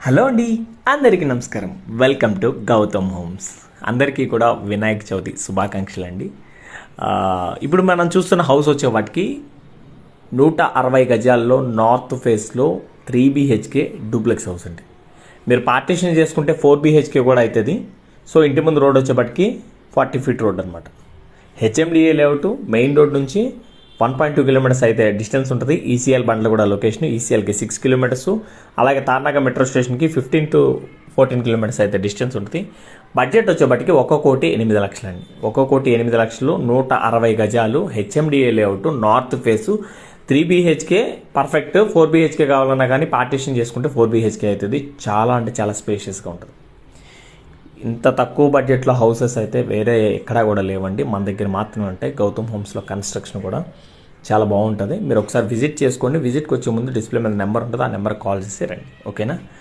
Hello అండి, అందరికీ నమస్కారం. Welcome to Gautam homes. అందరికీ కూడా వినాయక చవితి శుభాకాంక్షలు అండి. ఇప్పుడు మనం చూస్తున్న హౌస్ వచ్చే వాటికి 160 గజాల్లో నార్త్ ఫేస్లో 3 BHK డూప్లెక్స్ హౌస్ అండి. మీరు పార్టీషన్ చేసుకుంటే 4 BHK కూడా అవుతుంది. సో ఇంటి ముందు రోడ్ వచ్చేపటికి 40 feet రోడ్ అనమాట. హెచ్ఎండిఏ లేఅవుట్ మెయిన్ రోడ్ నుంచి 1.2 kilometers అయితే డిస్టెన్స్ ఉంటుంది. ఈసీఎల్ బండ్ల కూడా లొకేషన్, ఈసీఎల్కి 6 kilometers, అలాగే తార్నాక మెట్రో స్టేషన్కి 15 to 14 kilometers అయితే డిస్టెన్స్ ఉంటుంది. బడ్జెట్ వచ్చేపటికి 1,08,00,000 అండి. 1,08,00,000, 160 గజాలు, HMDA layout, north face, 3 BHK perfect. 4 BHK కావాలన్నా కానీ పార్టీషన్ చేసుకుంటే 4 BHK అవుతుంది. చాలా అంటే చాలా స్పేషియస్గా ఉంటుంది. ఇంత తక్కువ బడ్జెట్లో హౌసెస్ అయితే వేరే ఎక్కడా కూడా లేవండి, మన దగ్గర మాత్రమే ఉంటాయి. గౌతమ్ హోమ్స్లో కన్స్ట్రక్షన్ కూడా చాలా బాగుంటుంది. మీరు ఒకసారి విజిట్ చేసుకోండి. విజిట్కి వచ్చే ముందు డిస్ప్లే మీద నెంబర్ ఉంటుంది, ఆ నెంబర్కి కాల్ చేసి రండి. ఓకేనా?